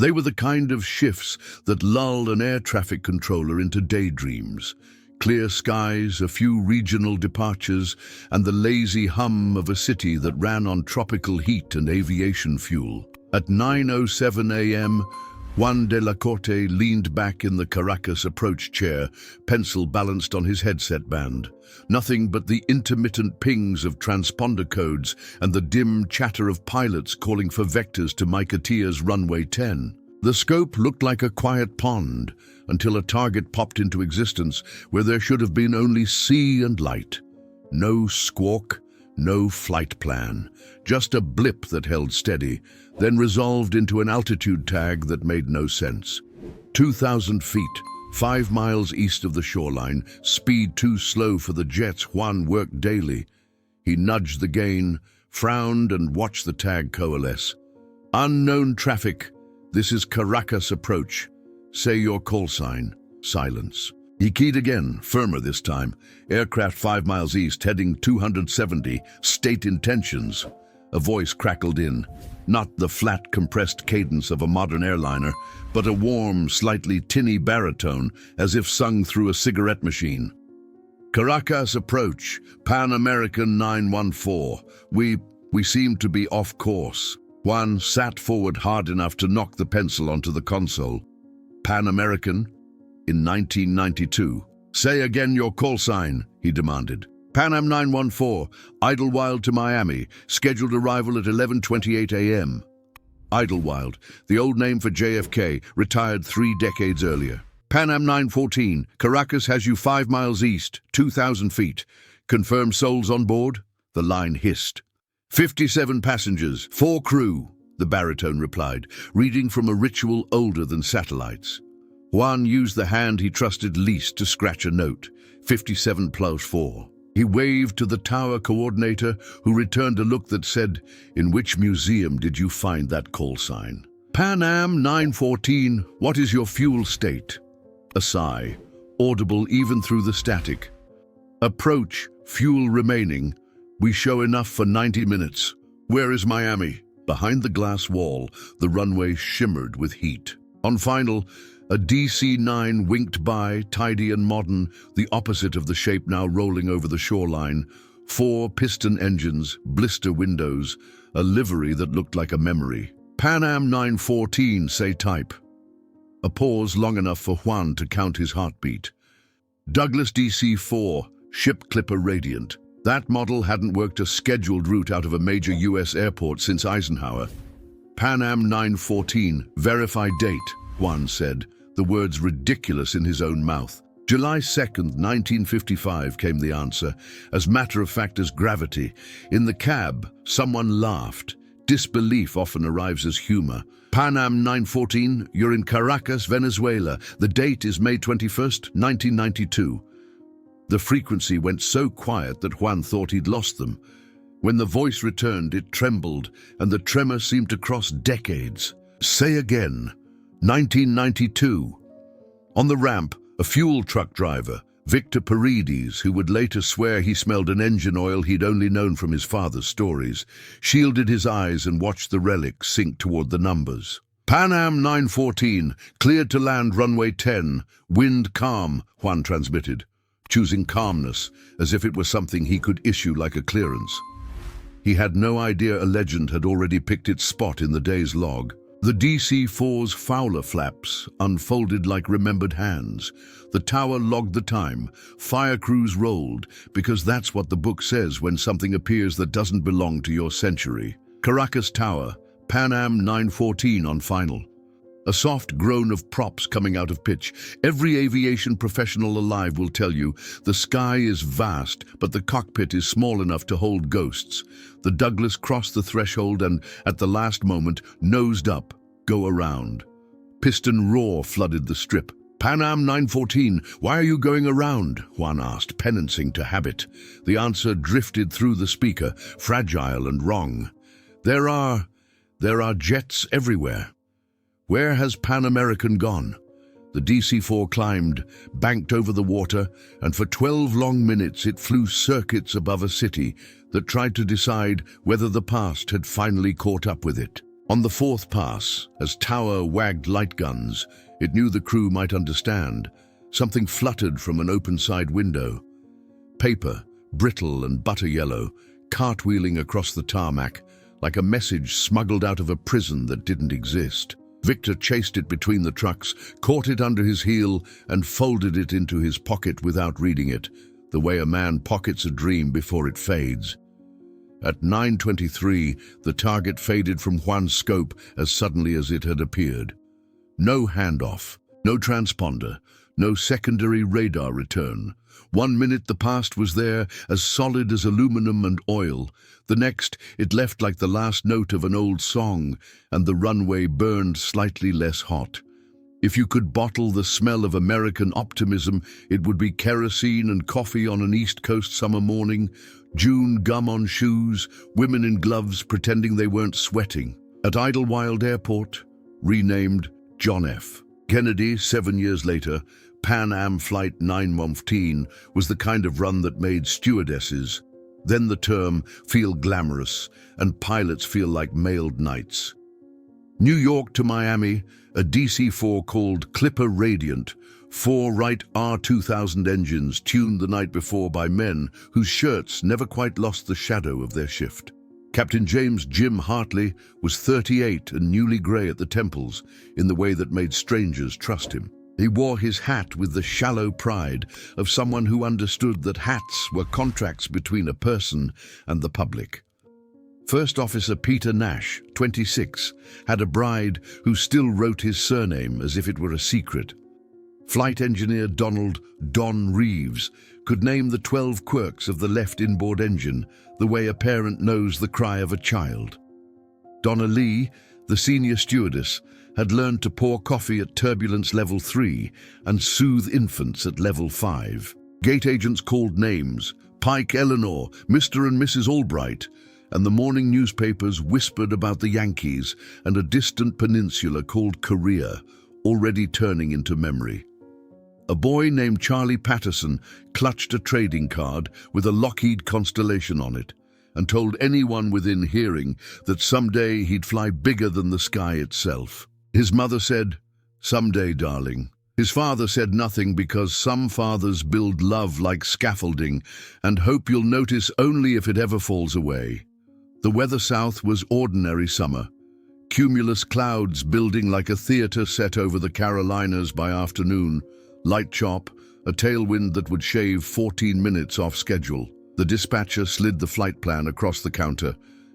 They were the kind of shifts that lull an air traffic controller into daydreams. Clear skies, a few regional departures, and the lazy hum of a city that ran on tropical heat and aviation fuel. At 9:07 a.m., Juan de la Corte leaned back in the Caracas Approach chair, pencil balanced on his headset band. Nothing but the intermittent pings of transponder codes and the dim chatter of pilots calling for vectors to Maiquetia's runway 10. The scope looked like a quiet pond until a target popped into existence where there should have been only sea and light. No squawk, no flight plan, just a blip that held steady, then resolved into an altitude tag that made no sense. 2,000 feet, 5 miles east of the shoreline, speed too slow for the jets Juan worked daily. He nudged the gain, frowned and watched the tag coalesce. Unknown traffic. This is Caracas Approach. Say your call sign. Silence. He keyed again, firmer this time. Aircraft 5 miles east, heading 270, state intentions. A voice crackled in, not the flat, compressed cadence of a modern airliner, but a warm, slightly tinny baritone, as if sung through a cigarette machine. Caracas Approach, Pan American 914. We seem to be off course. Juan sat forward hard enough to knock the pencil onto the console. Pan American? In 1992. Say again your call sign, he demanded. Pan Am 914, Idlewild to Miami, scheduled arrival at 11:28 a.m. Idlewild, the old name for JFK, retired 3 decades earlier. Pan Am 914, Caracas has you 5 miles east, 2,000 feet. Confirm souls on board? The line hissed. 57 passengers, 4 crew, the baritone replied, reading from a ritual older than satellites. Juan used the hand he trusted least to scratch a note, 57 plus 4. He waved to the tower coordinator, who returned a look that said, "In which museum did you find that call sign?" Pan Am 914, what is your fuel state? A sigh, audible even through the static. Approach, fuel remaining. We show enough for 90 minutes. Where is Miami? Behind the glass wall, the runway shimmered with heat. On final, a DC-9 winked by, tidy and modern, the opposite of the shape now rolling over the shoreline. 4 piston engines, blister windows, a livery that looked like a memory. Pan Am 914, say type. A pause long enough for Juan to count his heartbeat. Douglas DC-4, ship clipper radiant. That model hadn't worked a scheduled route out of a major US airport since Eisenhower. Pan Am 914, verify date, Juan said, the words ridiculous in his own mouth. July 2nd, 1955 came the answer, as matter of fact as gravity. In the cab, someone laughed. Disbelief often arrives as humor. Pan Am 914, you're in Caracas, Venezuela. The date is May 21st, 1992. The frequency went so quiet that Juan thought he'd lost them. When the voice returned, it trembled, and the tremor seemed to cross decades. Say again. 1992. On the ramp, a fuel truck driver, Victor Paredes, who would later swear he smelled an engine oil he'd only known from his father's stories, shielded his eyes and watched the relic sink toward the numbers. Pan Am 914, cleared to land runway 10, wind calm, Juan transmitted, choosing calmness as if it were something he could issue like a clearance. He had no idea a legend had already picked its spot in the day's log. The DC-4's Fowler flaps unfolded like remembered hands. The tower logged the time. Fire crews rolled, because that's what the book says when something appears that doesn't belong to your century. Caracas Tower, Pan Am 914 on final. A soft groan of props coming out of pitch. Every aviation professional alive will tell you the sky is vast, but the cockpit is small enough to hold ghosts. The Douglas crossed the threshold and, at the last moment, nosed up, go around. Piston roar flooded the strip. Pan Am 914, why are you going around? Juan asked, penancing to habit. The answer drifted through the speaker, fragile and wrong. There are jets everywhere. Where has Pan American gone? The DC-4 climbed, banked over the water, and for 12 long minutes it flew circuits above a city that tried to decide whether the past had finally caught up with it. On the fourth pass, as Tower wagged light guns, it knew the crew might understand. Something fluttered from an open-side window. Paper, brittle and butter yellow, cartwheeling across the tarmac, like a message smuggled out of a prison that didn't exist. Victor chased it between the trucks, caught it under his heel, and folded it into his pocket without reading it, the way a man pockets a dream before it fades. At 9:23, the target faded from Juan's scope as suddenly as it had appeared. No handoff, no transponder, no secondary radar return. 1 minute the past was there, as solid as aluminum and oil. The next, it left like the last note of an old song, and the runway burned slightly less hot. If you could bottle the smell of American optimism, it would be kerosene and coffee on an East Coast summer morning, June gum on shoes, women in gloves pretending they weren't sweating. At Idlewild Airport, renamed John F. Kennedy 7 years later, Pan Am Flight 915 was the kind of run that made stewardesses, then the term, feel glamorous, and pilots feel like mailed knights. New York to Miami, a DC-4 called Clipper Radiant, 4 Wright R2000 engines tuned the night before by men whose shirts never quite lost the shadow of their shift. Captain James Jim Hartley was 38 and newly grey at the temples in the way that made strangers trust him. He wore his hat with the shallow pride of someone who understood that hats were contracts between a person and the public. First Officer Peter Nash, 26, had a bride who still wrote his surname as if it were a secret. Flight engineer Donald Don Reeves could name the 12 quirks of the left inboard engine the way a parent knows the cry of a child. Donna Lee, the senior stewardess, had learned to pour coffee at turbulence level 3 and soothe infants at level 5. Gate agents called names, Pike Eleanor, Mr. and Mrs. Albright, and the morning newspapers whispered about the Yankees and a distant peninsula called Korea, already turning into memory. A boy named Charlie Patterson clutched a trading card with a Lockheed Constellation on it and told anyone within hearing that someday he'd fly bigger than the sky itself. His mother said, "Someday, darling." His father said nothing because some fathers build love like scaffolding and hope you'll notice only if it ever falls away. The weather south was ordinary summer. Cumulus clouds building like a theater set over the Carolinas by afternoon. Light chop, a tailwind that would shave 14 minutes off schedule. The dispatcher slid the flight plan across the counter,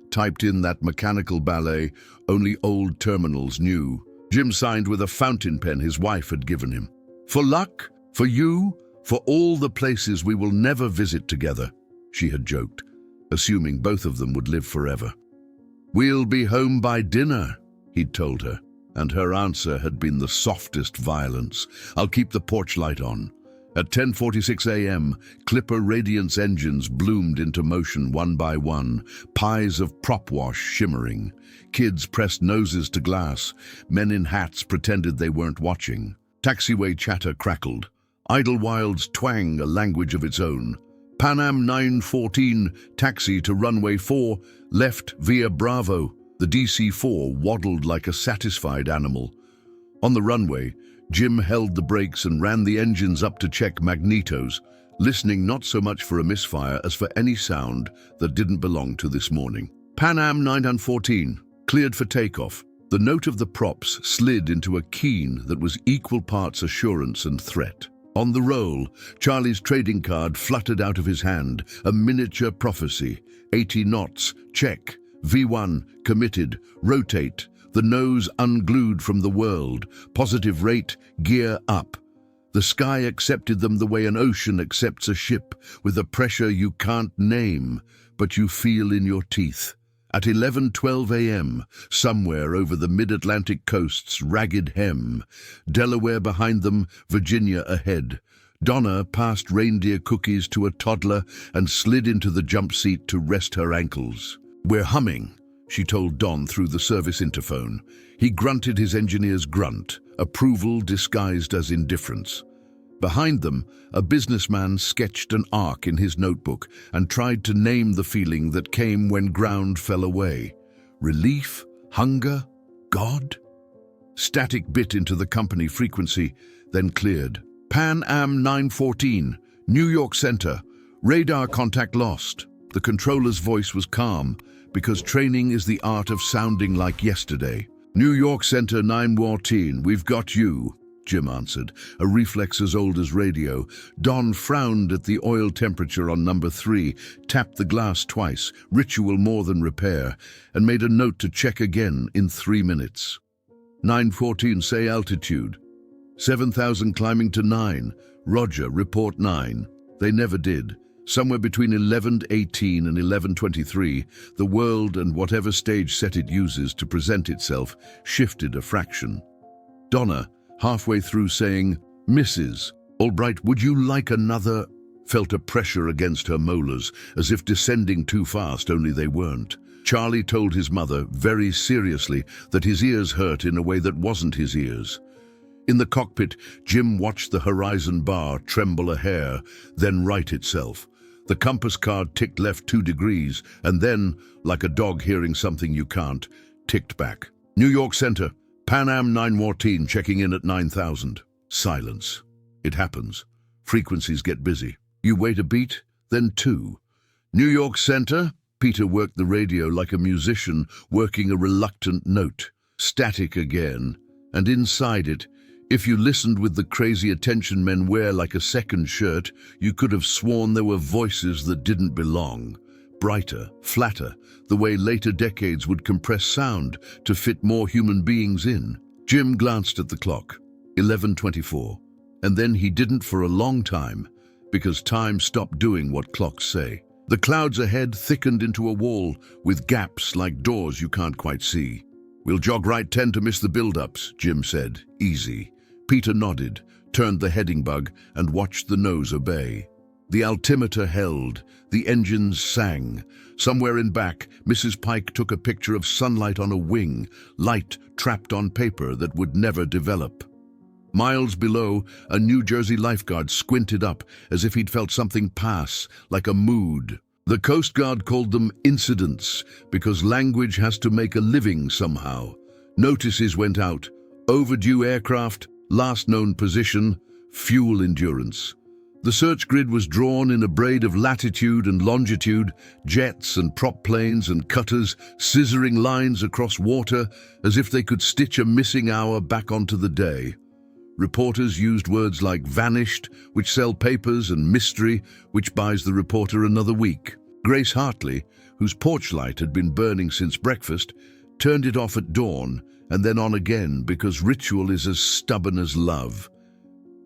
typed in that mechanical ballet only old terminals knew. Jim signed with a fountain pen his wife had given him. "For luck, for you, for all the places we will never visit together," she had joked, assuming both of them would live forever. "We'll be home by dinner," he'd told her, and her answer had been the softest violence. "I'll keep the porch light on." At 10:46 a.m., Clipper Radiant's engines bloomed into motion one by one, pies of prop wash shimmering. Kids pressed noses to glass. Men in hats pretended they weren't watching. Taxiway chatter crackled. Idlewild's twang a language of its own. Pan Am 914, taxi to runway 4, left via Bravo. The DC-4 waddled like a satisfied animal. On the runway, Jim held the brakes and ran the engines up to check magnetos, listening not so much for a misfire as for any sound that didn't belong to this morning. Pan Am 914, cleared for takeoff. The note of the props slid into a keen that was equal parts assurance and threat. On the roll, Charlie's trading card fluttered out of his hand, a miniature prophecy. 80 knots, check. V1, committed, rotate. The nose unglued from the world. Positive rate, gear up. The sky accepted them the way an ocean accepts a ship, with a pressure you can't name, but you feel in your teeth. At 11:12 a.m., somewhere over the mid-Atlantic coast's ragged hem, Delaware behind them, Virginia ahead. Donna passed reindeer cookies to a toddler and slid into the jump seat to rest her ankles. "We're humming," she told Don through the service interphone. He grunted his engineer's grunt, approval disguised as indifference. Behind them, a businessman sketched an arc in his notebook and tried to name the feeling that came when ground fell away. Relief? Hunger? God? Static bit into the company frequency, then cleared. Pan Am 914, New York Center. Radar contact lost. The controller's voice was calm, because training is the art of sounding like yesterday. New York Center 914, we've got you, Jim answered, a reflex as old as radio. Don frowned at the oil temperature on number 3, tapped the glass twice, ritual more than repair, and made a note to check again in 3 minutes. 914, say altitude. 7,000 climbing to 9. Roger, report 9. They never did. Somewhere between 11:18 and 11:23, the world and whatever stage set it uses to present itself shifted a fraction. Donna, halfway through saying, Mrs. Albright, would you like another? Felt a pressure against her molars, as if descending too fast, only they weren't. Charlie told his mother, very seriously, that his ears hurt in a way that wasn't his ears. In the cockpit, Jim watched the horizon bar tremble a hair, then right itself. The compass card ticked left 2 degrees, and then, like a dog hearing something you can't, ticked back. New York Center, Pan Am 914 checking in at 9,000. Silence. It happens. Frequencies get busy. You wait a beat, then 2. New York Center? Peter worked the radio like a musician working a reluctant note. Static again. And inside it, if you listened with the crazy attention men wear like a second shirt, you could have sworn there were voices that didn't belong. Brighter, flatter, the way later decades would compress sound to fit more human beings in. Jim glanced at the clock. 11:24. And then he didn't for a long time, because time stopped doing what clocks say. The clouds ahead thickened into a wall, with gaps like doors you can't quite see. We'll jog right 10 to miss the build-ups, Jim said. Easy. Peter nodded, turned the heading bug, and watched the nose obey. The altimeter held. The engines sang. Somewhere in back, Mrs. Pike took a picture of sunlight on a wing, light trapped on paper that would never develop. Miles below, a New Jersey lifeguard squinted up as if he'd felt something pass, like a mood. The Coast Guard called them incidents, because language has to make a living somehow. Notices went out. Overdue aircraft, last known position, fuel endurance. The search grid was drawn in a braid of latitude and longitude, jets and prop planes and cutters, scissoring lines across water as if they could stitch a missing hour back onto the day. Reporters used words like vanished, which sell papers, and mystery, which buys the reporter another week. Grace Hartley, whose porch light had been burning since breakfast, turned it off at dawn and then on again because ritual is as stubborn as love.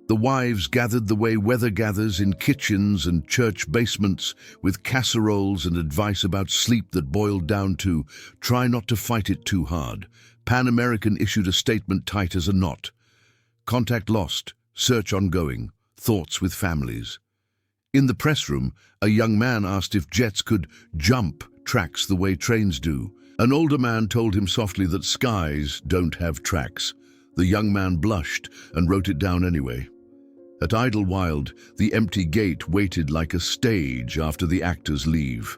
The wives gathered the way weather gathers in kitchens and church basements, with casseroles and advice about sleep that boiled down to, try not to fight it too hard. Pan American issued a statement tight as a knot. Contact lost, search ongoing, thoughts with families. In the press room, a young man asked if jets could jump tracks the way trains do. An older man told him softly that skies don't have tracks. The young man blushed and wrote it down anyway. At Idlewild, the empty gate waited like a stage after the actors leave.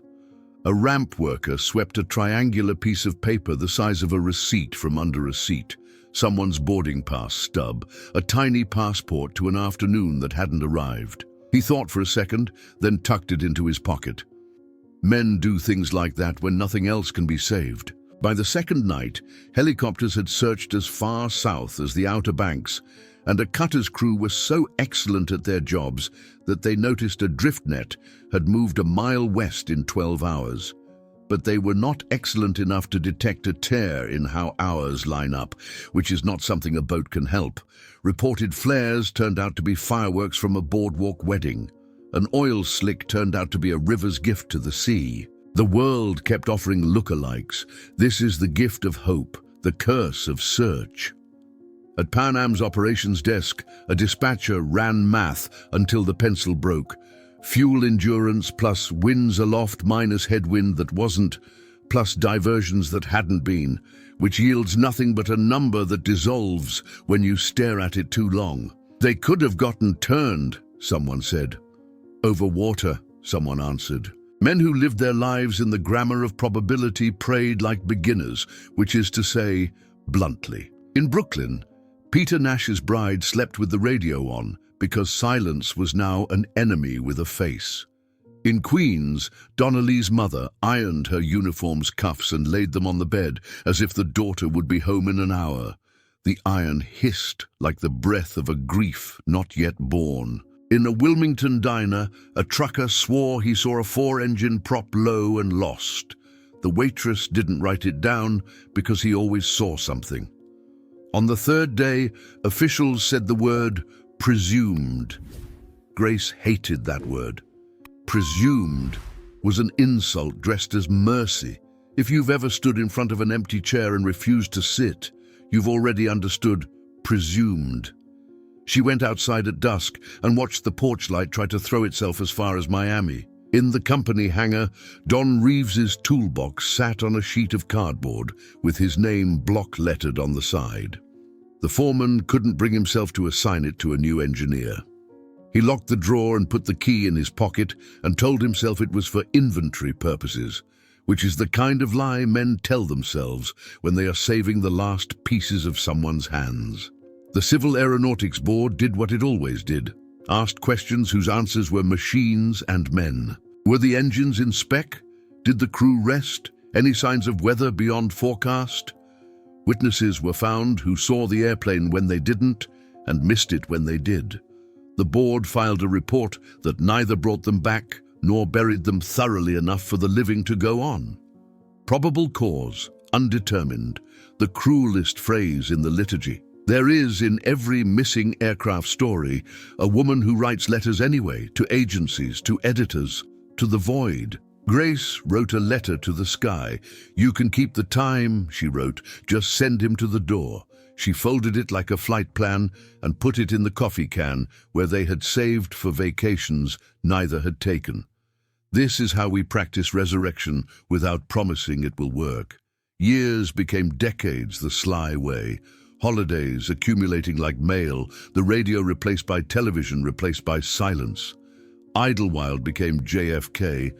A ramp worker swept a triangular piece of paper the size of a receipt from under a seat. Someone's boarding pass stub, a tiny passport to an afternoon that hadn't arrived. He thought for a second, then tucked it into his pocket. Men do things like that when nothing else can be saved. By the second night, helicopters had searched as far south as the Outer Banks, and a cutter's crew was so excellent at their jobs that they noticed a drift net had moved a mile west in 12 hours. But they were not excellent enough to detect a tear in how hours line up, which is not something a boat can help. Reported flares turned out to be fireworks from a boardwalk wedding. An oil slick turned out to be a river's gift to the sea. The world kept offering lookalikes. This is the gift of hope, the curse of search. At Pan Am's operations desk, a dispatcher ran math until the pencil broke. Fuel endurance plus winds aloft minus headwind that wasn't, plus diversions that hadn't been, which yields nothing but a number that dissolves when you stare at it too long. They could have gotten turned, someone said. Over water, someone answered. Men who lived their lives in the grammar of probability prayed like beginners, which is to say, bluntly. In Brooklyn, Peter Nash's bride slept with the radio on because silence was now an enemy with a face. In Queens, Donnelly's mother ironed her uniform's cuffs and laid them on the bed as if the daughter would be home in an hour. The iron hissed like the breath of a grief not yet born. In a Wilmington diner, a trucker swore he saw a 4-engine prop low and lost. The waitress didn't write it down because he always saw something. On the third day, officials said the word presumed. Grace hated that word. Presumed was an insult dressed as mercy. If you've ever stood in front of an empty chair and refused to sit, you've already understood presumed. She went outside at dusk and watched the porch light try to throw itself as far as Miami. In the company hangar, Don Reeves's toolbox sat on a sheet of cardboard with his name block-lettered on the side. The foreman couldn't bring himself to assign it to a new engineer. He locked the drawer and put the key in his pocket and told himself it was for inventory purposes, which is the kind of lie men tell themselves when they are saving the last pieces of someone's hands. The Civil Aeronautics Board did what it always did, asked questions whose answers were machines and men. Were the engines in spec? Did the crew rest? Any signs of weather beyond forecast? Witnesses were found who saw the airplane when they didn't and missed it when they did. The board filed a report that neither brought them back nor buried them thoroughly enough for the living to go on. Probable cause, undetermined, the cruelest phrase in the liturgy. There is, in every missing aircraft story, a woman who writes letters anyway, to agencies, to editors, to the void. Grace wrote a letter to the sky. "You can keep the time," she wrote, "just send him to the door." She folded it like a flight plan and put it in the coffee can where they had saved for vacations neither had taken. This is how we practice resurrection without promising it will work. Years became decades the sly way. Holidays accumulating like mail, the radio replaced by television, replaced by silence. Idlewild became JFK,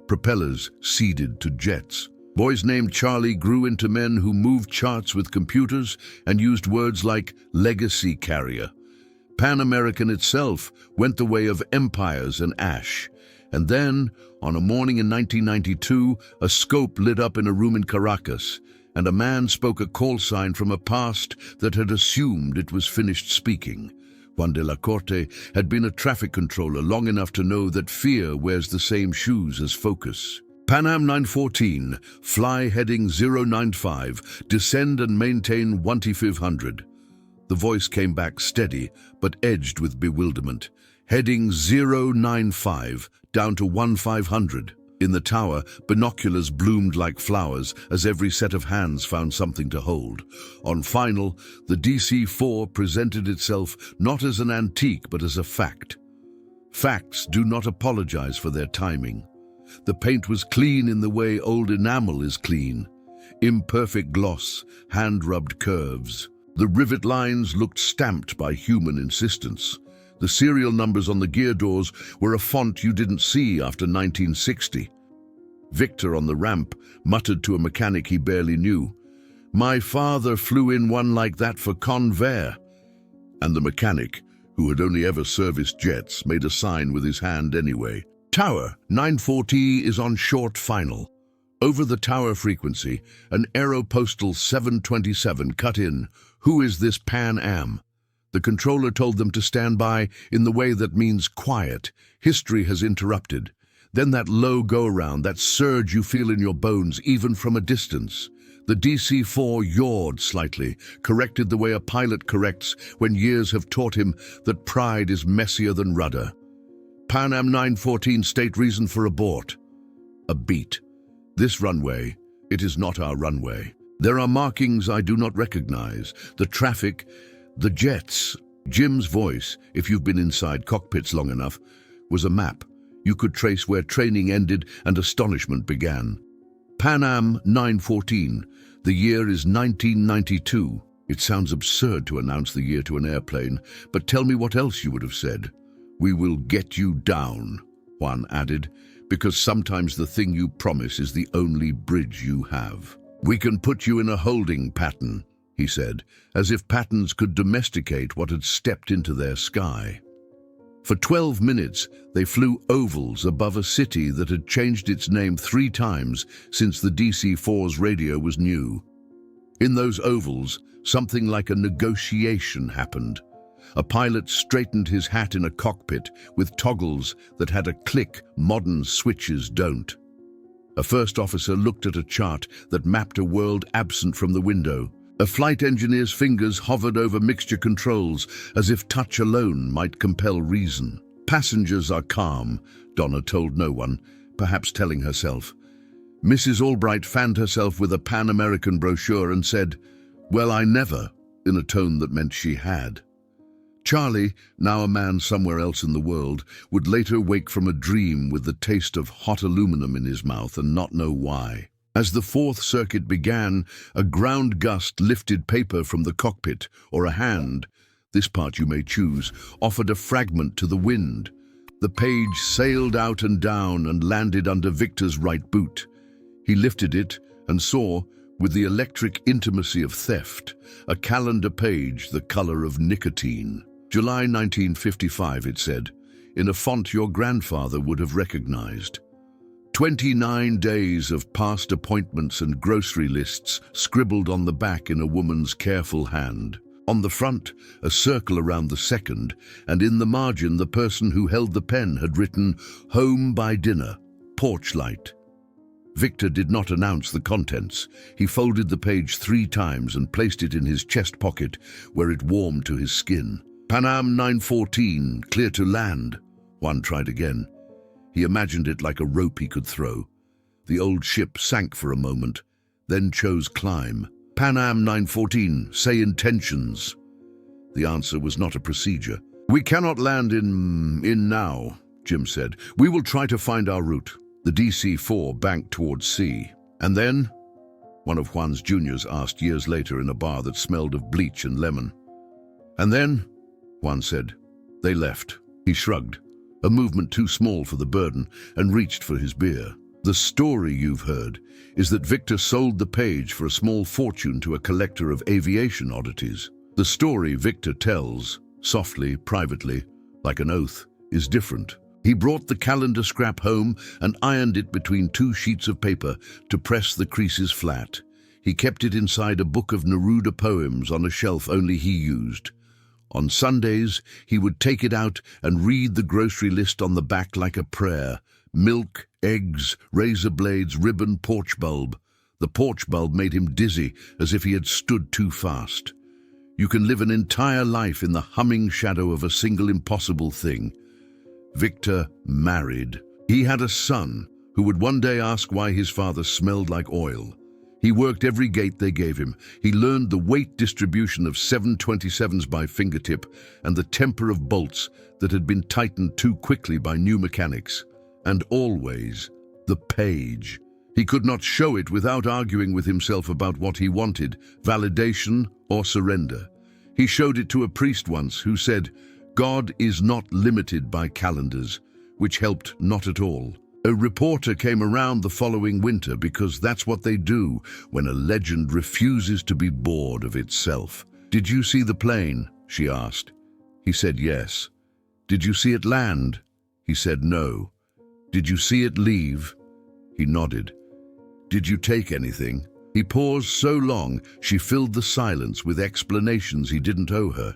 propellers ceded to jets. Boys named Charlie grew into men who moved charts with computers and used words like legacy carrier. Pan American itself went the way of empires and ash. And then, on a morning in 1992, a scope lit up in a room in Caracas, and a man spoke a call sign from a past that had assumed it was finished speaking. Juan de la Corte had been a traffic controller long enough to know that fear wears the same shoes as focus. Pan Am 914, fly heading 095, descend and maintain 1500. The voice came back steady, but edged with bewilderment. Heading 095, down to 1500. In the tower, binoculars bloomed like flowers as every set of hands found something to hold. On final, the DC-4 presented itself not as an antique but as a fact. Facts do not apologize for their timing. The paint was clean in the way old enamel is clean. Imperfect gloss, hand-rubbed curves. The rivet lines looked stamped by human insistence. The serial numbers on the gear doors were a font you didn't see after 1960. Victor on the ramp muttered to a mechanic he barely knew, "My father flew in one like that for Convair." And the mechanic, who had only ever serviced jets, made a sign with his hand anyway. Tower 940 is on short final. Over the tower frequency, an Aeropostal 727 cut in. "Who is this Pan Am?" The controller told them to stand by in the way that means quiet. History has interrupted. Then that low go-around, that surge you feel in your bones, even from a distance. The DC-4 yawed slightly, corrected the way a pilot corrects when years have taught him that pride is messier than rudder. Pan Am 914 state reason for abort. A beat. This runway, it is not our runway. There are markings I do not recognize. The traffic, the jets. Jim's voice, if you've been inside cockpits long enough, was a map. You could trace where training ended and astonishment began. Pan Am 914. The year is 1992. It sounds absurd to announce the year to an airplane, but tell me what else you would have said. "We will get you down," Juan added, "because sometimes the thing you promise is the only bridge you have. We can put you in a holding pattern. he said, as if patterns could domesticate what had stepped into their sky. For 12 minutes, they flew ovals above a city that had changed its name 3 times since the DC-4's radio was new. In those ovals, something like a negotiation happened. A pilot straightened his hat in a cockpit with toggles that had a click modern switches don't. A first officer looked at a chart that mapped a world absent from the window. A flight engineer's fingers hovered over mixture controls as if touch alone might compel reason. Passengers are calm, Donna told no one, perhaps telling herself. Mrs. Albright fanned herself with a Pan-American brochure and said, "Well, I never," in a tone that meant she had. Charlie, now a man somewhere else in the world, would later wake from a dream with the taste of hot aluminum in his mouth and not know why. As the 4th Circuit began, a ground gust lifted paper from the cockpit, or a hand, this part you may choose, offered a fragment to the wind. The page sailed out and down and landed under Victor's right boot. He lifted it and saw, with the electric intimacy of theft, a calendar page the color of nicotine. July 1955, it said, in a font your grandfather would have recognized. 29 days of past appointments and grocery lists scribbled on the back in a woman's careful hand. On the front, a circle around the second, and in the margin the person who held the pen had written, "Home by dinner, porch light." Victor did not announce the contents. He folded the page 3 times and placed it in his chest pocket, where it warmed to his skin. Panam 914, clear to land. Juan tried again. He imagined it like a rope he could throw. The old ship sank for a moment, then chose climb. Panam 914, say intentions. The answer was not a procedure. We cannot land in now, Jim said. We will try to find our route. The DC-4 banked towards sea. And then? One of Juan's juniors asked years later in a bar that smelled of bleach and lemon. And then? Juan said. They left. He shrugged, a movement too small for the burden, and reached for his beer. The story you've heard is that Victor sold the page for a small fortune to a collector of aviation oddities. The story Victor tells, softly, privately, like an oath, is different. He brought the calendar scrap home and ironed it between 2 sheets of paper to press the creases flat. He kept it inside a book of Neruda poems on a shelf only he used. On Sundays, he would take it out and read the grocery list on the back like a prayer. Milk, eggs, razor blades, ribbon, porch bulb. The porch bulb made him dizzy, as if he had stood too fast. You can live an entire life in the humming shadow of a single impossible thing. Victor married. He had a son who would one day ask why his father smelled like oil. He worked every gate they gave him. He learned the weight distribution of 727s by fingertip and the temper of bolts that had been tightened too quickly by new mechanics. And always, the page. He could not show it without arguing with himself about what he wanted, validation or surrender. He showed it to a priest once who said, God is not limited by calendars, which helped not at all. A reporter came around the following winter because that's what they do when a legend refuses to be bored of itself. Did you see the plane? She asked. He said yes. Did you see it land? He said no. Did you see it leave? He nodded. Did you take anything? He paused so long she filled the silence with explanations he didn't owe her.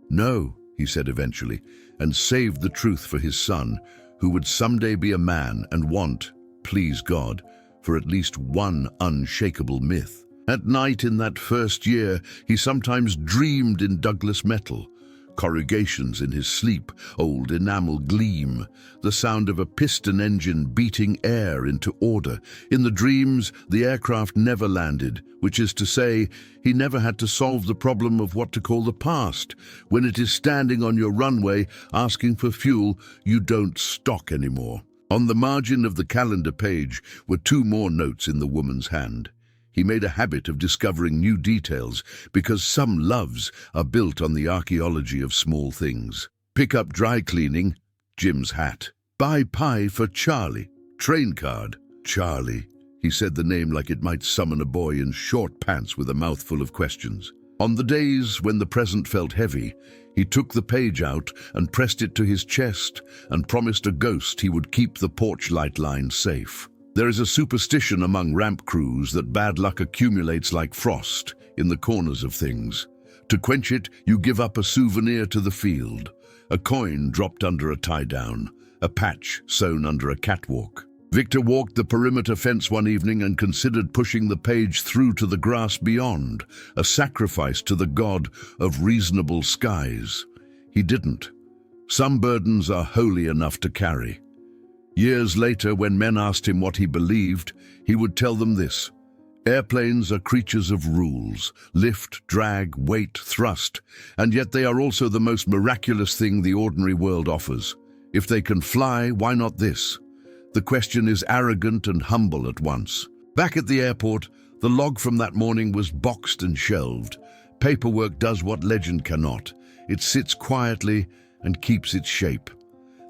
No, he said eventually, and saved the truth for his son, who would someday be a man and want, please God, for at least one unshakable myth. At night in that first year, he sometimes dreamed in Douglas metal, corrugations in his sleep, old enamel gleam, the sound of a piston engine beating air into order. In the dreams, the aircraft never landed, which is to say, he never had to solve the problem of what to call the past. When it is standing on your runway asking for fuel, you don't stock anymore. On the margin of the calendar page were 2 more notes in the woman's hand. He made a habit of discovering new details because some loves are built on the archaeology of small things. Pick up dry cleaning, Jim's hat. Buy pie for Charlie. Train card, Charlie. He said the name like it might summon a boy in short pants with a mouthful of questions. On the days when the present felt heavy, he took the page out and pressed it to his chest and promised a ghost he would keep the porch light line safe. There is a superstition among ramp crews that bad luck accumulates like frost in the corners of things. To quench it, you give up a souvenir to the field, a coin dropped under a tie-down, a patch sewn under a catwalk. Victor walked the perimeter fence one evening and considered pushing the page through to the grass beyond, a sacrifice to the god of reasonable skies. He didn't. Some burdens are holy enough to carry. Years later, when men asked him what he believed, he would tell them this: airplanes are creatures of rules, lift, drag, weight, thrust, and yet they are also the most miraculous thing the ordinary world offers. If they can fly, why not this? The question is arrogant and humble at once. Back at the airport, the log from that morning was boxed and shelved. Paperwork does what legend cannot. It sits quietly and keeps its shape.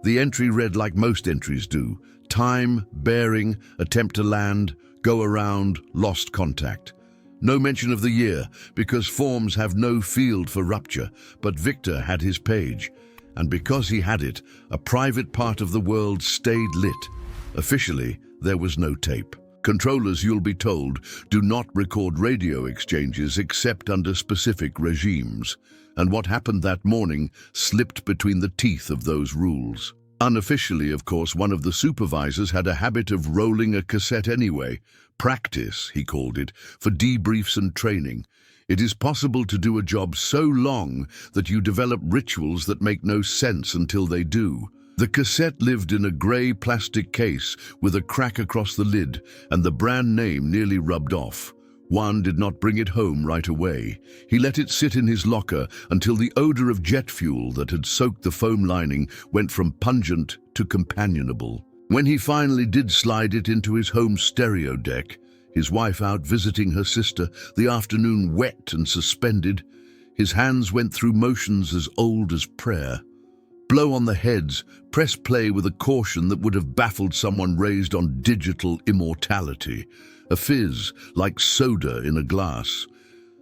The entry read like most entries do: time, bearing, attempt to land, go around, lost contact. No mention of the year, because forms have no field for rupture, but Victor had his page. And because he had it, a private part of the world stayed lit. Officially, there was no tape. Controllers, you'll be told, do not record radio exchanges except under specific regimes. And what happened that morning slipped between the teeth of those rules. Unofficially, of course, one of the supervisors had a habit of rolling a cassette anyway. Practice, he called it, for debriefs and training. It is possible to do a job so long that you develop rituals that make no sense until they do. The cassette lived in a grey plastic case with a crack across the lid and the brand name nearly rubbed off. Juan did not bring it home right away. He let it sit in his locker until the odor of jet fuel that had soaked the foam lining went from pungent to companionable. When he finally did slide it into his home stereo deck, his wife out visiting her sister, the afternoon wet and suspended, his hands went through motions as old as prayer. Blow on the heads, press play with a caution that would have baffled someone raised on digital immortality. A fizz, like soda in a glass.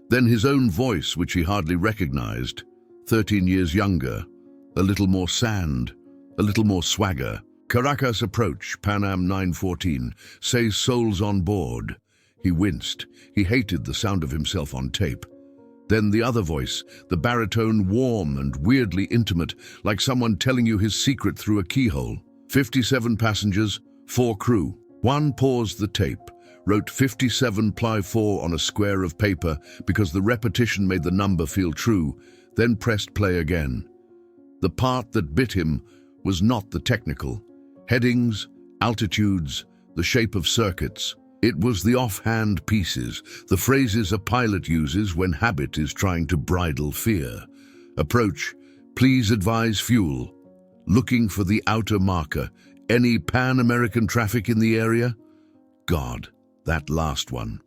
Then his own voice, which he hardly recognized. 13 years younger. A little more sand. A little more swagger. Caracas Approach, Pan Am 914. Say souls on board. He winced. He hated the sound of himself on tape. Then the other voice, the baritone, warm and weirdly intimate, like someone telling you his secret through a keyhole. 57 passengers, 4 crew. Juan paused the tape, wrote 57-4 on a square of paper because the repetition made the number feel true, then pressed play again. The part that bit him was not the technical. Headings, altitudes, the shape of circuits. It was the offhand pieces, the phrases a pilot uses when habit is trying to bridle fear. Approach, please advise fuel. Looking for the outer marker. Any Pan-American traffic in the area? God, that last one.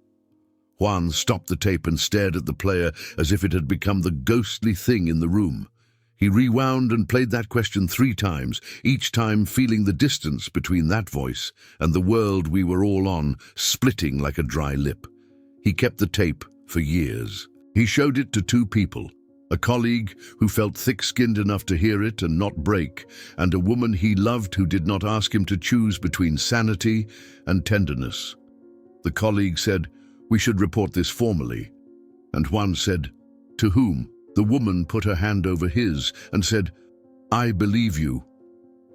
Juan stopped the tape and stared at the player as if it had become the ghostly thing in the room. He rewound and played that question 3 times, each time feeling the distance between that voice and the world we were all on, splitting like a dry lip. He kept the tape for years. He showed it to 2 people, a colleague who felt thick-skinned enough to hear it and not break, and a woman he loved who did not ask him to choose between sanity and tenderness. The colleague said, "We should report this formally." And Juan said, "To whom?" The woman put her hand over his and said, "I believe you."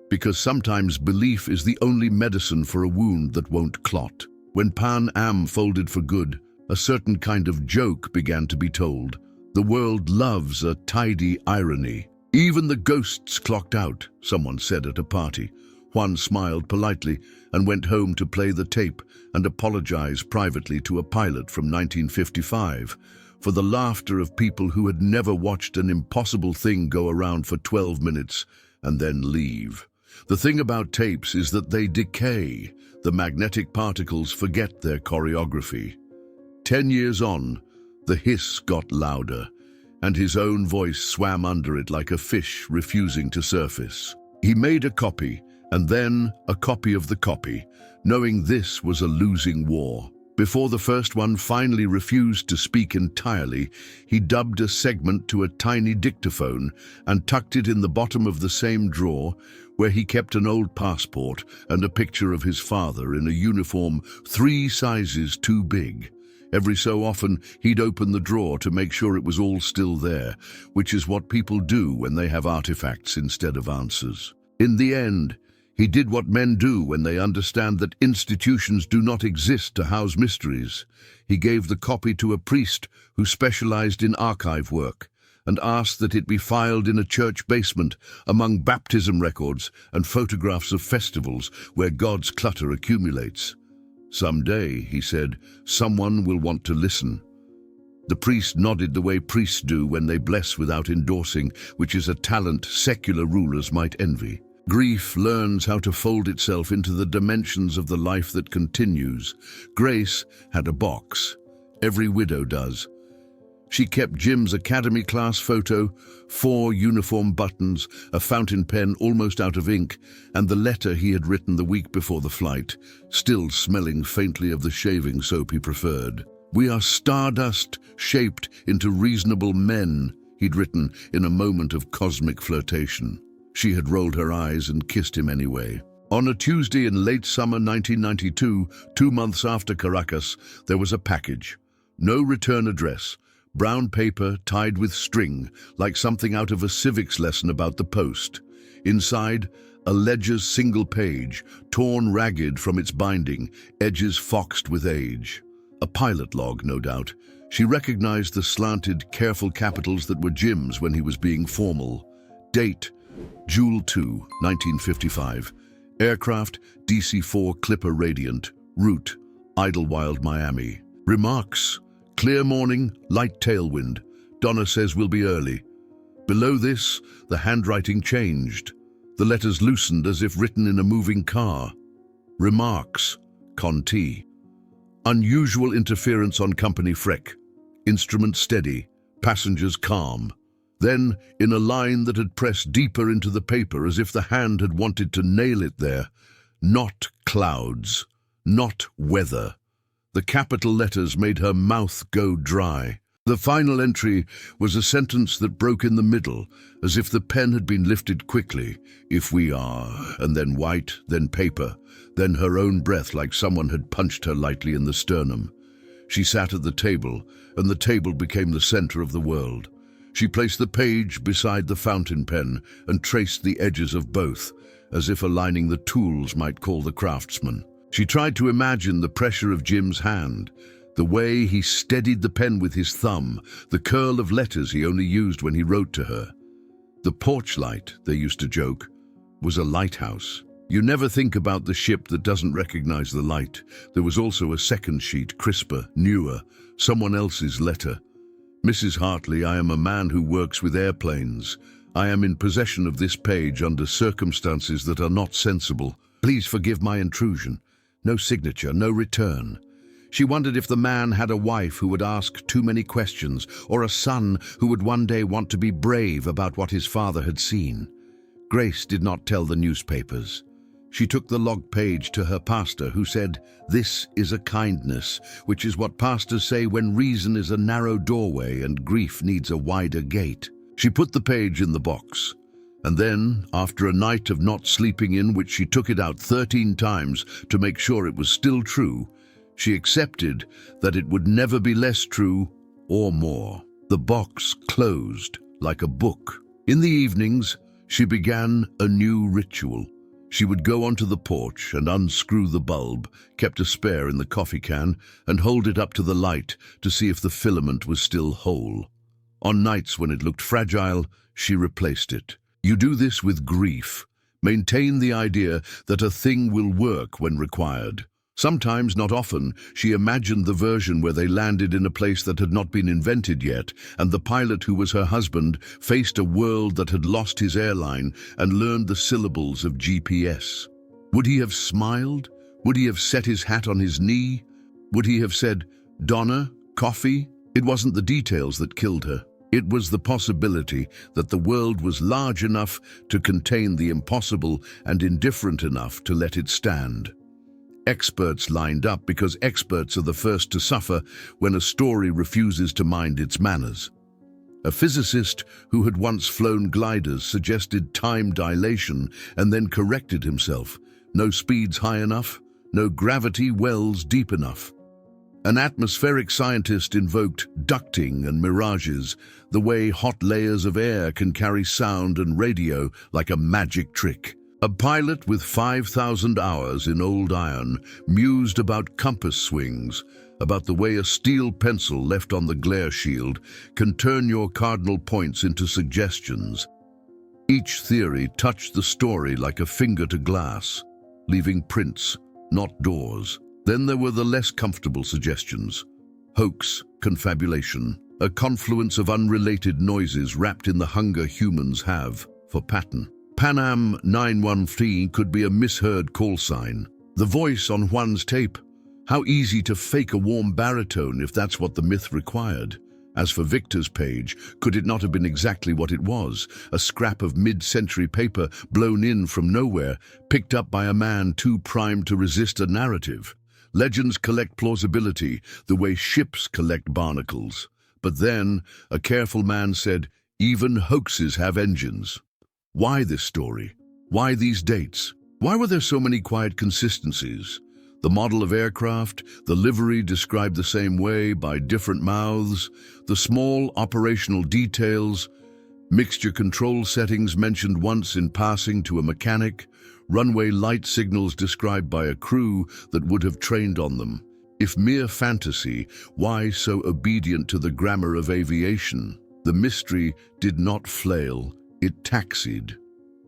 Because sometimes belief is the only medicine for a wound that won't clot. When Pan Am folded for good, a certain kind of joke began to be told. The world loves a tidy irony. Even the ghosts clocked out, someone said at a party. Juan smiled politely and went home to play the tape and apologize privately to a pilot from 1955. For the laughter of people who had never watched an impossible thing go around for 12 minutes and then leave. The thing about tapes is that they decay. The magnetic particles forget their choreography. 10 years on, the hiss got louder, and his own voice swam under it like a fish refusing to surface. He made a copy And then a copy of the copy, knowing this was a losing war. Before the first one finally refused to speak entirely, he dubbed a segment to a tiny dictaphone and tucked it in the bottom of the same drawer where he kept an old passport and a picture of his father in a uniform 3 sizes too big. Every so often, he'd open the drawer to make sure it was all still there, which is what people do when they have artifacts instead of answers. In the end, he did what men do when they understand that institutions do not exist to house mysteries. He gave the copy to a priest who specialized in archive work and asked that it be filed in a church basement among baptism records and photographs of festivals where God's clutter accumulates. Someday, he said, someone will want to listen. The priest nodded the way priests do when they bless without endorsing, which is a talent secular rulers might envy. Grief learns how to fold itself into the dimensions of the life that continues. Grace had a box. Every widow does. She kept Jim's academy class photo, 4 uniform buttons, a fountain pen almost out of ink, and the letter he had written the week before the flight, still smelling faintly of the shaving soap he preferred. "We are stardust shaped into reasonable men," he'd written in a moment of cosmic flirtation. She had rolled her eyes and kissed him anyway. On a Tuesday in late summer 1992, 2 months after Caracas, there was a package. No return address. Brown paper tied with string, like something out of a civics lesson about the post. Inside, a ledger's single page, torn ragged from its binding, edges foxed with age. A pilot log, no doubt. She recognized the slanted, careful capitals that were Jim's when he was being formal. Date, June 2, 1955. Aircraft, DC-4 Clipper Radiant. Route, Idlewild, Miami. Remarks, clear morning, light tailwind. Donna says we'll be early. Below this, the handwriting changed. The letters loosened as if written in a moving car. Remarks, Conti. Unusual interference on company Freck. Instrument steady, passengers calm. Then, in a line that had pressed deeper into the paper as if the hand had wanted to nail it there, not clouds, not weather. The capital letters made her mouth go dry. The final entry was a sentence that broke in the middle, as if the pen had been lifted quickly. If we are, and then white, then paper, then her own breath like someone had punched her lightly in the sternum. She sat at the table, and the table became the center of the world. She placed the page beside the fountain pen and traced the edges of both, as if aligning the tools might call the craftsman. She tried to imagine the pressure of Jim's hand, the way he steadied the pen with his thumb, the curl of letters he only used when he wrote to her. The porch light, they used to joke, was a lighthouse. You never think about the ship that doesn't recognize the light. There was also a second sheet, crisper, newer, someone else's letter. Mrs. Hartley, I am a man who works with airplanes. I am in possession of this page under circumstances that are not sensible. Please forgive my intrusion. No signature, no return. She wondered if the man had a wife who would ask too many questions, or a son who would one day want to be brave about what his father had seen. Grace did not tell the newspapers. She took the log page to her pastor, who said, "This is a kindness," which is what pastors say when reason is a narrow doorway and grief needs a wider gate. She put the page in the box, and then, after a night of not sleeping in which she took it out 13 times to make sure it was still true, she accepted that it would never be less true or more. The box closed like a book. In the evenings, she began a new ritual. She would go onto the porch and unscrew the bulb, kept a spare in the coffee can, and hold it up to the light to see if the filament was still whole. On nights when it looked fragile, she replaced it. You do this with grief. Maintain the idea that a thing will work when required. Sometimes, not often, she imagined the version where they landed in a place that had not been invented yet, and the pilot who was her husband faced a world that had lost his airline and learned the syllables of GPS. Would he have smiled? Would he have set his hat on his knee? Would he have said, "Donna, coffee"? It wasn't the details that killed her. It was the possibility that the world was large enough to contain the impossible and indifferent enough to let it stand. Experts lined up because experts are the first to suffer when a story refuses to mind its manners. A physicist who had once flown gliders suggested time dilation and then corrected himself. No speeds high enough, no gravity wells deep enough. An atmospheric scientist invoked ducting and mirages, the way hot layers of air can carry sound and radio like a magic trick. A pilot with 5,000 hours in old iron mused about compass swings, about the way a steel pencil left on the glare shield can turn your cardinal points into suggestions. Each theory touched the story like a finger to glass, leaving prints, not doors. Then there were the less comfortable suggestions. Hoax, confabulation, a confluence of unrelated noises wrapped in the hunger humans have for pattern. Panam 913 could be a misheard call sign. The voice on Juan's tape. How easy to fake a warm baritone if that's what the myth required. As for Victor's page, could it not have been exactly what it was? A scrap of mid-century paper blown in from nowhere, picked up by a man too primed to resist a narrative. Legends collect plausibility the way ships collect barnacles. But then, a careful man said, even hoaxes have engines. Why this story? Why these dates? Why were there so many quiet consistencies? The model of aircraft, the livery described the same way by different mouths, the small operational details, mixture control settings mentioned once in passing to a mechanic, runway light signals described by a crew that would have trained on them. If mere fantasy, why so obedient to the grammar of aviation? The mystery did not flail, it taxied.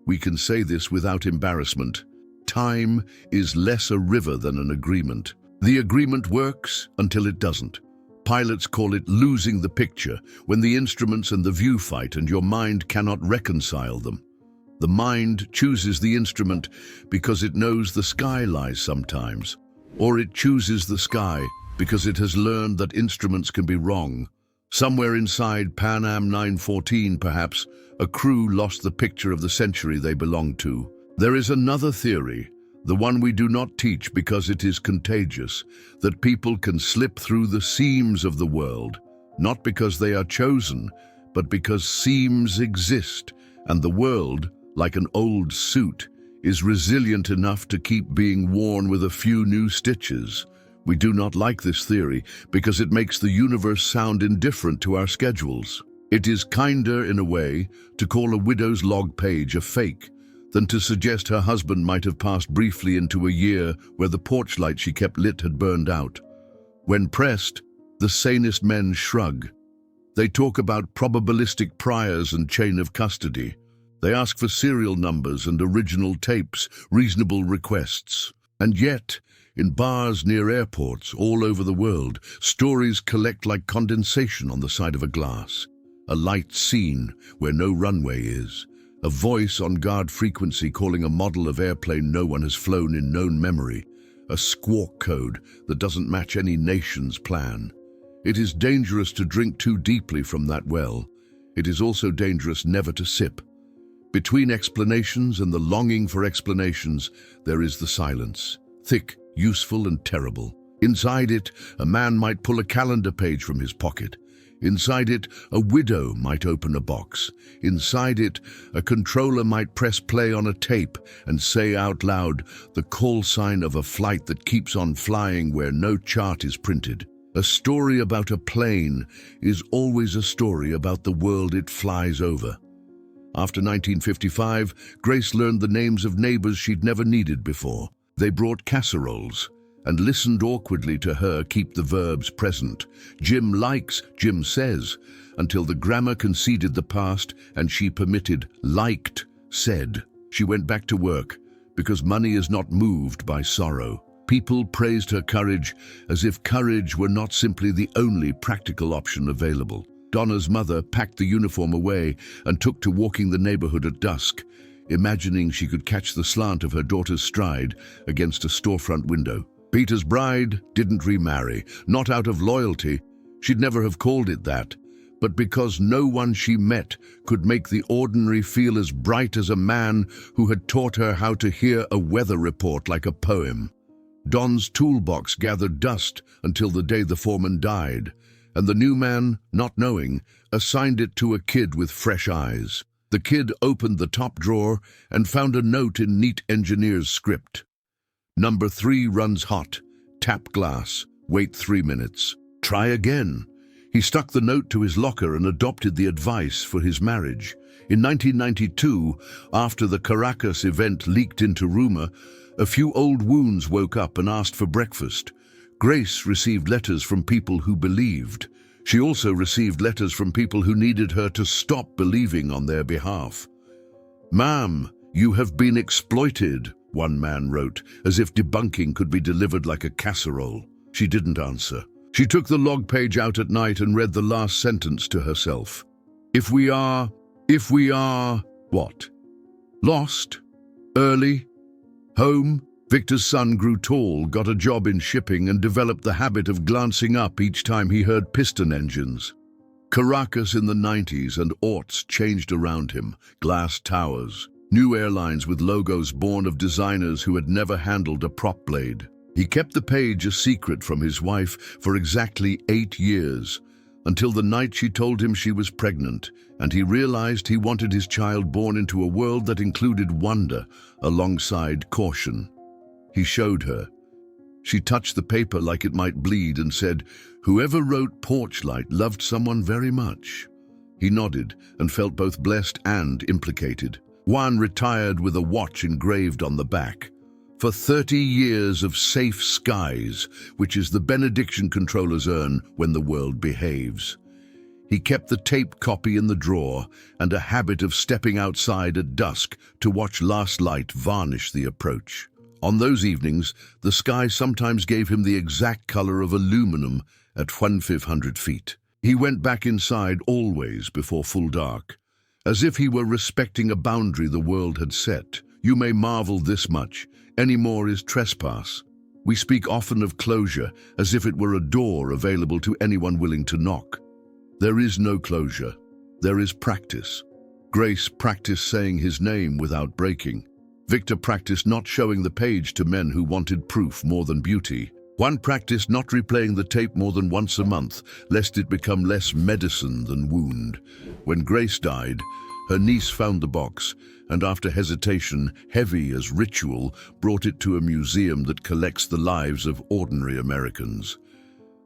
We can say this without embarrassment. Time is less a river than an agreement. The agreement works until it doesn't. Pilots call it losing the picture, when the instruments and the view fight and your mind cannot reconcile them. The mind chooses the instrument because it knows the sky lies sometimes, or it chooses the sky because it has learned that instruments can be wrong. Somewhere inside Pan Am 914, perhaps, a crew lost the picture of the century they belonged to. There is another theory, the one we do not teach because it is contagious, that people can slip through the seams of the world, not because they are chosen, but because seams exist, and the world, like an old suit, is resilient enough to keep being worn with a few new stitches. We do not like this theory because it makes the universe sound indifferent to our schedules. It is kinder, in a way, to call a widow's log page a fake than to suggest her husband might have passed briefly into a year where the porch light she kept lit had burned out. When pressed, the sanest men shrug. They talk about probabilistic priors and chain of custody. They ask for serial numbers and original tapes, reasonable requests. And yet, in bars near airports all over the world, stories collect like condensation on the side of a glass. A light scene where no runway is. A voice on guard frequency calling a model of airplane no one has flown in known memory. A squawk code that doesn't match any nation's plan. It is dangerous to drink too deeply from that well. It is also dangerous never to sip. Between explanations and the longing for explanations, there is the silence. Thick, useful, and terrible. Inside it, a man might pull a calendar page from his pocket. Inside it, a widow might open a box. Inside it, a controller might press play on a tape and say out loud the call sign of a flight that keeps on flying where no chart is printed. A story about a plane is always a story about the world it flies over. After 1955, Grace learned the names of neighbors she'd never needed before. They brought casseroles and listened awkwardly to her keep the verbs present. Jim likes, Jim says, until the grammar conceded the past and she permitted liked, said. She went back to work because money is not moved by sorrow. People praised her courage as if courage were not simply the only practical option available. Donna's mother packed the uniform away and took to walking the neighborhood at dusk, imagining she could catch the slant of her daughter's stride against a storefront window. Peter's bride didn't remarry, not out of loyalty. She'd never have called it that, but because no one she met could make the ordinary feel as bright as a man who had taught her how to hear a weather report like a poem. Don's toolbox gathered dust until the day the foreman died, and the new man, not knowing, assigned it to a kid with fresh eyes. The kid opened the top drawer and found a note in neat engineer's script. Number 3 runs hot. Tap glass. Wait 3 minutes. Try again. He stuck the note to his locker and adopted the advice for his marriage. In 1992, after the Caracas event leaked into rumor, a few old wounds woke up and asked for breakfast. Grace received letters from people who believed. She also received letters from people who needed her to stop believing on their behalf. "Ma'am, you have been exploited," one man wrote, as if debunking could be delivered like a casserole. She didn't answer. She took the log page out at night and read the last sentence to herself. If we are, what? Lost? Early? Home? Victor's son grew tall, got a job in shipping, and developed the habit of glancing up each time he heard piston engines. Caracas in the 90s and aughts changed around him, glass towers, new airlines with logos born of designers who had never handled a prop blade. He kept the page a secret from his wife for exactly 8 years, until the night she told him she was pregnant, and he realized he wanted his child born into a world that included wonder alongside caution. He showed her. She touched the paper like it might bleed and said, "Whoever wrote Porch Light loved someone very much." He nodded and felt both blessed and implicated. Juan retired with a watch engraved on the back. For 30 years of safe skies, which is the benediction controllers earn when the world behaves. He kept the tape copy in the drawer and a habit of stepping outside at dusk to watch last light varnish the approach. On those evenings, the sky sometimes gave him the exact color of aluminum at 1,500 feet. He went back inside always before full dark, as if he were respecting a boundary the world had set. You may marvel this much, any more is trespass. We speak often of closure as if it were a door available to anyone willing to knock. There is no closure. There is practice. Grace practiced saying his name without breaking. Victor practiced not showing the page to men who wanted proof more than beauty. Juan practiced not replaying the tape more than once a month, lest it become less medicine than wound. When Grace died, her niece found the box, and after hesitation, heavy as ritual, brought it to a museum that collects the lives of ordinary Americans.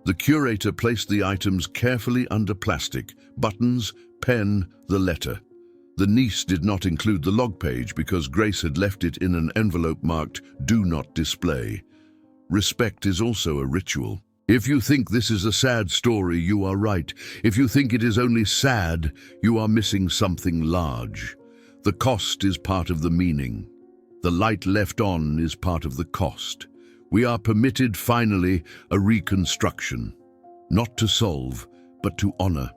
The curator placed the items carefully under plastic, buttons, pen, the letter. The niece did not include the log page because Grace had left it in an envelope marked "Do Not Display." Respect is also a ritual. If you think this is a sad story, you are right. If you think it is only sad, you are missing something large. The cost is part of the meaning. The light left on is part of the cost. We are permitted, finally, a reconstruction. Not to solve, but to honor.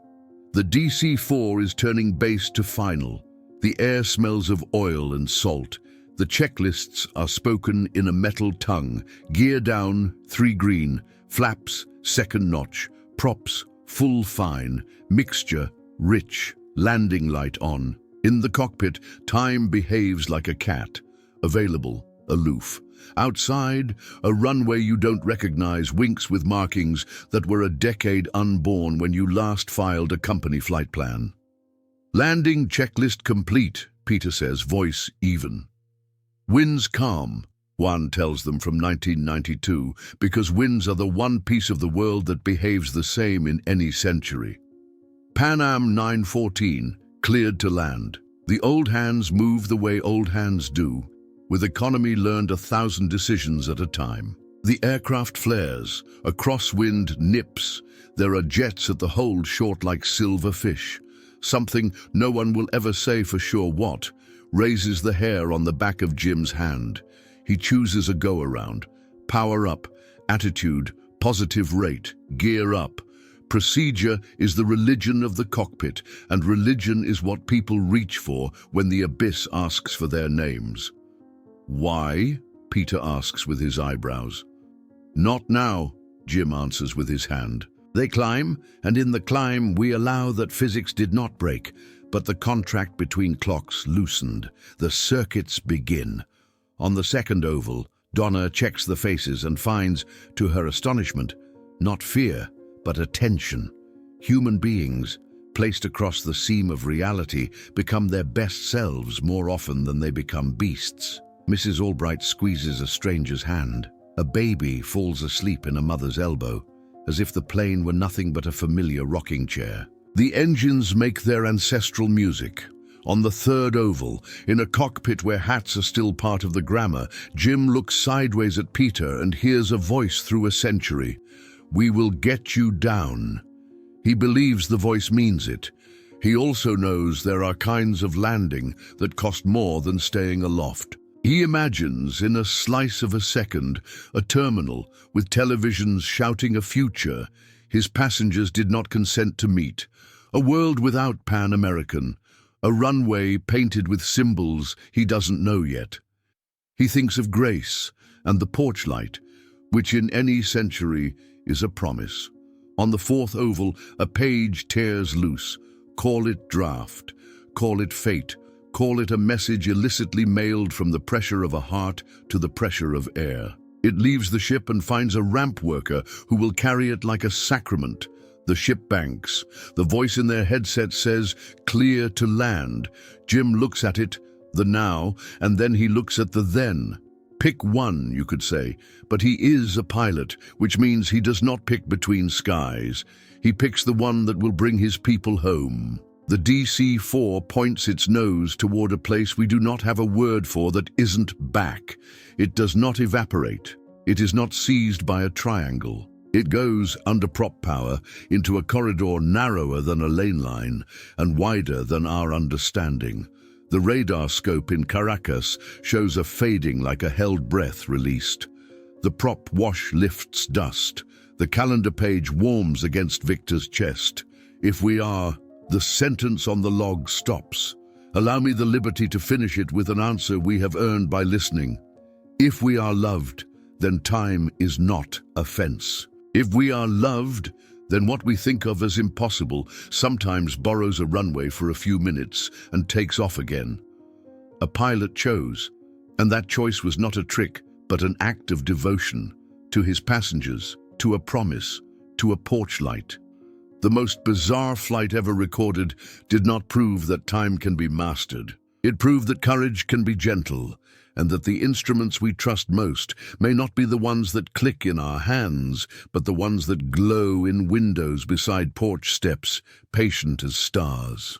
The DC-4 is turning base to final. The air smells of oil and salt. The checklists are spoken in a metal tongue. Gear down, 3 green. Flaps, 2nd notch. Props, full fine. Mixture, rich. Landing light on. In the cockpit, time behaves like a cat. Available, aloof. Outside, a runway you don't recognize winks with markings that were a decade unborn when you last filed a company flight plan. Landing checklist complete, Peter says, voice even. Winds calm, Juan tells them from 1992, because winds are the one piece of the world that behaves the same in any century. Pan Am 914, cleared to land. The old hands move the way old hands do. With economy learned 1,000 decisions at a time. The aircraft flares, a crosswind nips. There are jets at the hold short like silver fish. Something no one will ever say for sure what raises the hair on the back of Jim's hand. He chooses a go-around. Power up, attitude, positive rate, gear up. Procedure is the religion of the cockpit, and religion is what people reach for when the abyss asks for their names. Why? Peter asks with his eyebrows. Not now, Jim answers with his hand. They climb, and in the climb we allow that physics did not break, but the contract between clocks loosened. The circuits begin. On the second oval, Donna checks the faces and finds, to her astonishment, not fear, but attention. Human beings, placed across the seam of reality, become their best selves more often than they become beasts. Mrs. Albright squeezes a stranger's hand. A baby falls asleep in a mother's elbow, as if the plane were nothing but a familiar rocking chair. The engines make their ancestral music. On the third oval, in a cockpit where hats are still part of the grammar, Jim looks sideways at Peter and hears a voice through a century. "We will get you down." He believes the voice means it. He also knows there are kinds of landing that cost more than staying aloft. He imagines, in a slice of a second, a terminal with televisions shouting a future his passengers did not consent to meet, a world without Pan American, a runway painted with symbols he doesn't know yet. He thinks of grace and the porch light, which in any century is a promise. On the fourth oval, a page tears loose. Call it draft, call it fate, call it a message illicitly mailed from the pressure of a heart to the pressure of air. It leaves the ship and finds a ramp worker who will carry it like a sacrament. The ship banks. The voice in their headset says, "Clear to land." Jim looks at it, the now, and then he looks at the then. Pick one, you could say, but he is a pilot, which means he does not pick between skies. He picks the one that will bring his people home. The DC-4 points its nose toward a place we do not have a word for that isn't back. It does not evaporate. It is not seized by a triangle. It goes, under prop power, into a corridor narrower than a lane line and wider than our understanding. The radar scope in Caracas shows a fading like a held breath released. The prop wash lifts dust. The calendar page warms against Victor's chest. If we are... The sentence on the log stops. Allow me the liberty to finish it with an answer we have earned by listening. If we are loved, then time is not a fence. If we are loved, then what we think of as impossible sometimes borrows a runway for a few minutes and takes off again. A pilot chose, and that choice was not a trick, but an act of devotion to his passengers, to a promise, to a porch light. The most bizarre flight ever recorded did not prove that time can be mastered. It proved that courage can be gentle, and that the instruments we trust most may not be the ones that click in our hands, but the ones that glow in windows beside porch steps, patient as stars.